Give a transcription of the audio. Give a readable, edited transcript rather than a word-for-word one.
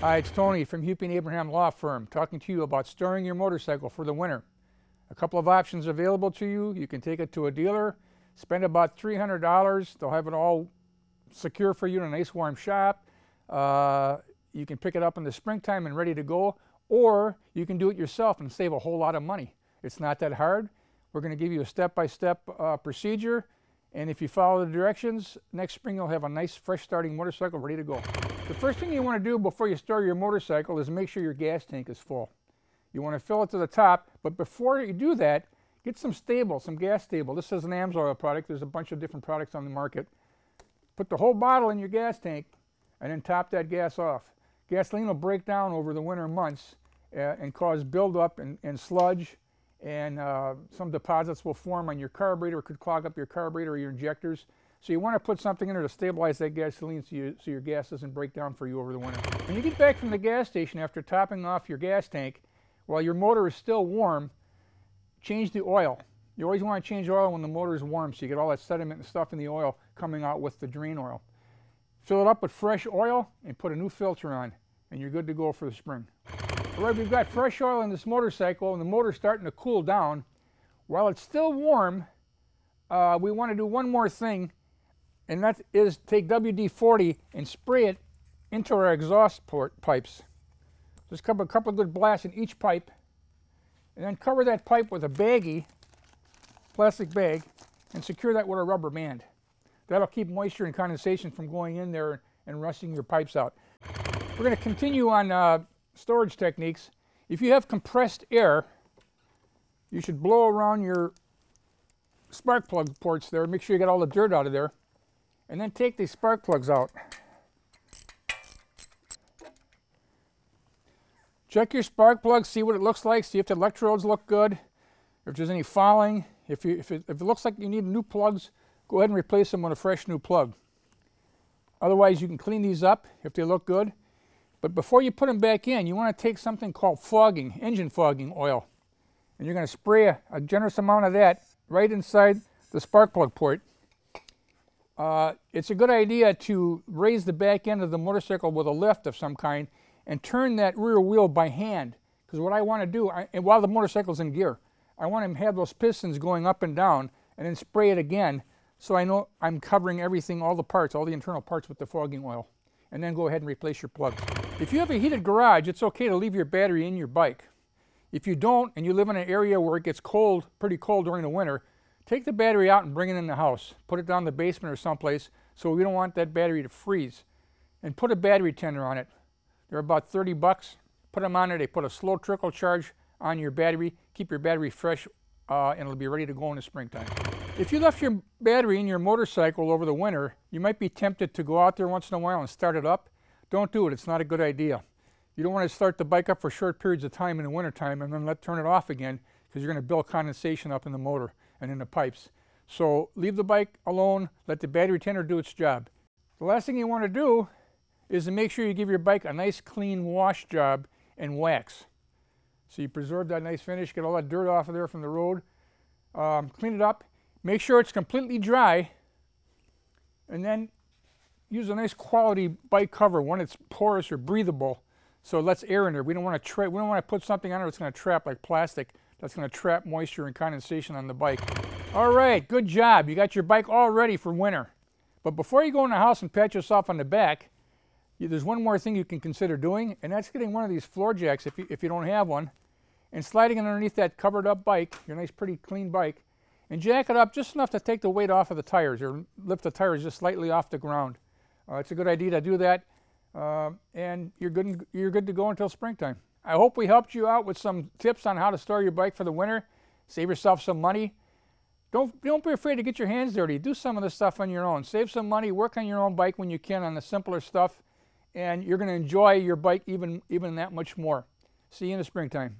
Hi, it's Tony from Hupy and Abraham Law Firm talking to you about storing your motorcycle for the winter. A couple of options available to you. You can take it to a dealer, spend about $300. They'll have it all secure for you in a nice warm shop. You can pick it up in the springtime and ready to go, or you can do it yourself and save a whole lot of money. It's not that hard. We're going to give you a step-by-step procedure, and if you follow the directions, next spring you'll have a nice fresh starting motorcycle ready to go. The first thing you want to do before you store your motorcycle is make sure your gas tank is full. You want to fill it to the top, but before you do that, get some stable, some gas stable. This is an AMSOIL product. There's a bunch of different products on the market. Put the whole bottle in your gas tank and then top that gas off. Gasoline will break down over the winter months and cause buildup and sludge, and some deposits will form on your carburetor. It could clog up your carburetor or your injectors. So you want to put something in there to stabilize that gasoline so your gas doesn't break down for you over the winter. When you get back from the gas station after topping off your gas tank, while your motor is still warm, change the oil. You always want to change oil when the motor is warm so you get all that sediment and stuff in the oil coming out with the drain oil. Fill it up with fresh oil and put a new filter on, and you're good to go for the spring. All right, we've got fresh oil in this motorcycle and the motor's starting to cool down. While it's still warm, we want to do one more thing, and that is take WD-40 and spray it into our exhaust pipes. Just cover a couple of good blasts in each pipe, and then cover that pipe with a baggie, plastic bag, and secure that with a rubber band. That'll keep moisture and condensation from going in there and rusting your pipes out. We're going to continue on storage techniques. If you have compressed air, you should blow around your spark plug ports there. Make sure you get all the dirt out of there. And then take these spark plugs out. Check your spark plug, see what it looks like, see if the electrodes look good, if there's any fouling. If it looks like you need new plugs, go ahead and replace them with a fresh new plug. Otherwise, you can clean these up if they look good. But before you put them back in, you want to take something called fogging, engine fogging oil. And you're going to spray a generous amount of that right inside the spark plug port. It's a good idea to raise the back end of the motorcycle with a lift of some kind and turn that rear wheel by hand. Because what I want to do, and while the motorcycle's in gear, I want to have those pistons going up and down and then spray it again so I know I'm covering everything, all the parts, all the internal parts with the fogging oil. And then go ahead and replace your plugs. If you have a heated garage, it's okay to leave your battery in your bike. If you don't, and you live in an area where it gets cold, pretty cold during the winter, take the battery out and bring it in the house. Put it down in the basement or someplace, so we don't want that battery to freeze. And put a battery tender on it. They're about 30 bucks. Put them on it. They put a slow trickle charge on your battery. Keep your battery fresh, and it'll be ready to go in the springtime. If you left your battery in your motorcycle over the winter, you might be tempted to go out there once in a while and start it up. Don't do it. It's not a good idea. You don't want to start the bike up for short periods of time in the wintertime and then turn it off again, because you're going to build condensation up in the motor and in the pipes. So leave the bike alone. Let the battery tender do its job. The last thing you want to do is to make sure you give your bike a nice clean wash job and wax. So you preserve that nice finish, get all that dirt off of there from the road. Clean it up. Make sure it's completely dry, and then use a nice quality bike cover, one that's porous or breathable, so it lets air in there. We don't want to put something on it that's going to trap, like plastic, that's going to trap moisture and condensation on the bike. All right, good job. You got your bike all ready for winter. But before you go in the house and pat yourself on the back, there's one more thing you can consider doing, and that's getting one of these floor jacks if you don't have one, and sliding it underneath that covered up bike, your nice pretty clean bike, and jack it up just enough to take the weight off of the tires, or lift the tires just slightly off the ground. It's a good idea to do that, and you're good to go until springtime. I hope we helped you out with some tips on how to store your bike for the winter. Save yourself some money. Don't be afraid to get your hands dirty. Do some of this stuff on your own. Save some money. Work on your own bike when you can on the simpler stuff, and you're going to enjoy your bike even that much more. See you in the springtime.